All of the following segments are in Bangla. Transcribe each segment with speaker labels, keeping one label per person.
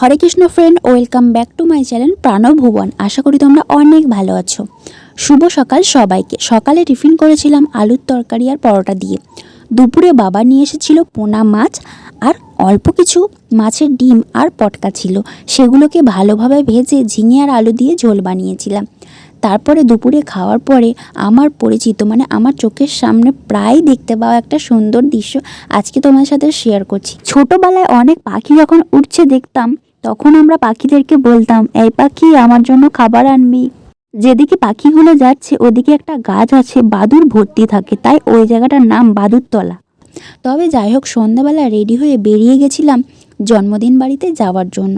Speaker 1: Hare Krishna friend, welcome back to my channel Pranab Bhuban. আশা করি তোমরা অনেক ভালো আছো। শুভ সকাল সবাইকে। সকালে টিফিন করেছিলাম আলুর তরকারি আর পরোটা দিয়ে। দুপুরে বাবা নিয়ে এসেছিল পোনা মাছ আর অল্প কিছু মাছের ডিম আর পটকা ছিল, সেগুলোকে ভালোভাবে ভেজে ঝিঙে আর আলু দিয়ে ঝোল বানিয়েছিলাম। তারপরে দুপুরে খাওয়ার পরে আমার পরিচিত আমার চোখের সামনে প্রায় দেখতে পাওয়া একটা সুন্দর দৃশ্য আজকে তোমার সাথে শেয়ার করছি। ছোটোবেলায় অনেক পাখি যখন উঠছে দেখতাম, তখন আমরা পাখিদেরকে বলতাম, এই পাখি আমার জন্য খাবার আনবি। যেদিকে পাখিগুলো যাচ্ছে ওদিকে একটা গাছ আছে, বাদুড় ভর্তি থাকে, তাই ওই জায়গাটার নাম বাদুড়তলা। তবে যাই হোক, সন্ধ্যাবেলা রেডি হয়ে বেরিয়ে গেছিলাম জন্মদিন বাড়িতে যাওয়ার জন্য।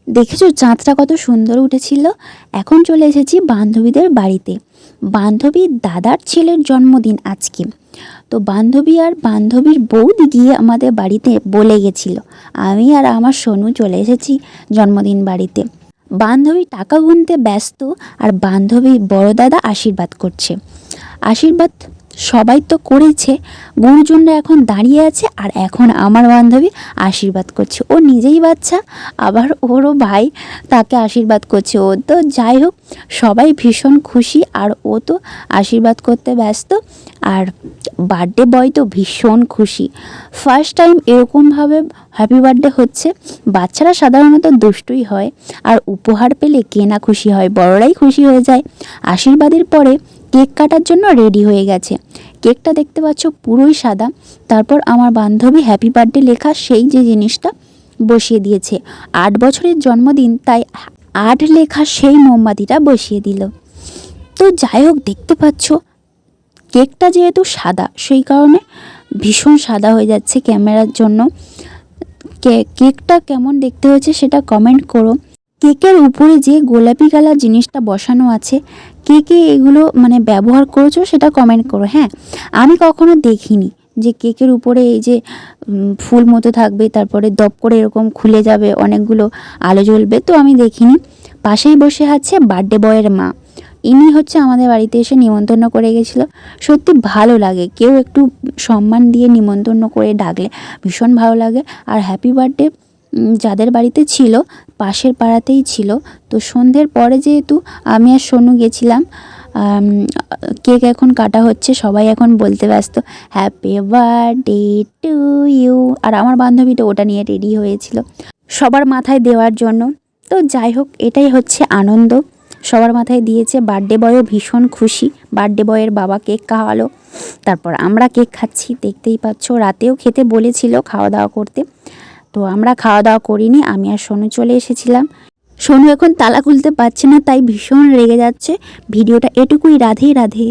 Speaker 1: দেখেছো চাঁদটা কত সুন্দর উঠেছিল। এখন চলে এসেছি বান্ধবীদের বাড়িতে। বান্ধবীর দাদার ছেলের জন্মদিন আজকে, তো বান্ধবী আর বান্ধবীর বৌদি গিয়ে আমাদের বাড়িতে বলে গেছিল। আমি আর আমার সোনু চলে এসেছি জন্মদিন বাড়িতে। বান্ধবী টাকা গুনতে ব্যস্ত আর বান্ধবী বড় দাদা আশীর্বাদ করছে। আশীর্বাদ সবাই তো করেছে, গুরুজনরা এখন দাঁড়িয়ে আছে আর এখন আমার বান্ধবী আশীর্বাদ করছে। ও নিজেই বাচ্চা, আবার ওরও ভাই তাকে আশীর্বাদ করছে। ও তো যাই হোক, সবাই ভীষণ খুশি আর ও তো আশীর্বাদ করতে ব্যস্ত। আর বার্থডে বয় তো ভীষণ খুশি, ফার্স্ট টাইম এরকমভাবে হ্যাপি বার্থডে হচ্ছে। বাচ্চারা সাধারণত দুষ্টুই হয়, আর উপহার পেলে কে না খুশি হয়, বড়রাই খুশি হয়ে যায়। আশীর্বাদের পরে কেক কাটার জন্য রেডি হয়ে গেছে। কেকটা দেখতে পাচ্ছ পুরোই সাদা। তারপর আমার বান্ধবী হ্যাপি বার্থডে লেখা সেই যে জিনিসটা বসিয়ে দিয়েছে। 8 বছরের জন্মদিন, তাই 8 লেখা সেই মোমবাতিটা বসিয়ে দিল। তো যাই হোক, দেখতে পাচ্ছ কেকটা যেহেতু সাদা, সেই কারণে ভীষণ সাদা হয়ে যাচ্ছে ক্যামেরার জন্য। কেকটা কেমন দেখতে হয়েছে সেটা কমেন্ট করো। কেকের উপরে যে গোলাপি কালার জিনিসটা বসানো আছে, কে কে এগুলো ব্যবহার করেছো সেটা কমেন্ট করো। হ্যাঁ, আমি কখনো দেখিনি যে কেকের উপরে এই যে ফুল মতো থাকবে, তারপরে দপ করে এরকম খুলে যাবে, অনেকগুলো আলো জ্বলবে, তো আমি দেখিনি। পাশেই বসে আছে বার্থডে বয়ের মা। ইনি হচ্ছে আমাদের বাড়িতে এসে নিমন্ত্রণ করে গেছিলো। সত্যি ভালো লাগে, কেউ একটু সম্মান দিয়ে নিমন্ত্রণ করে ডাকলে ভীষণ ভালো লাগে। আর হ্যাপি বার্থডে যাদের বাড়িতে ছিল পাশের পাড়াতেই ছিল। তো সন্ধ্যের পরে যেহেতু আমি আর সোনু গেছিলাম, কেক এখন কাটা হচ্ছে, সবাই এখন বলতে ব্যস্ত হ্যাপি বার্থডে টু ইউ। আর আমার বান্ধবীটা ওটা নিয়ে রেডি হয়েছিল সবার মাথায় দেওয়ার জন্য। তো যাই হোক, এটাই হচ্ছে আনন্দ, সবার মাথায় দিয়েছে। বার্থডে বয়ও ভীষণ খুশি। বার্থডে বয়ের বাবা কেক খাওয়ালো, তারপর আমরা কেক খাচ্ছি, দেখতেই পাচ্ছ। রাতেও খেতে বলেছিল খাওয়া দাওয়া করতে, তো আমরা খাওয়া দাওয়া করিনি। আমি আর সোনু চলে এসেছিলাম। সোনু এখন তালা খুলতে পারছে না, তাই ভীষণ রেগে যাচ্ছে। ভিডিওটা এটুকুই। রাধে রাধে।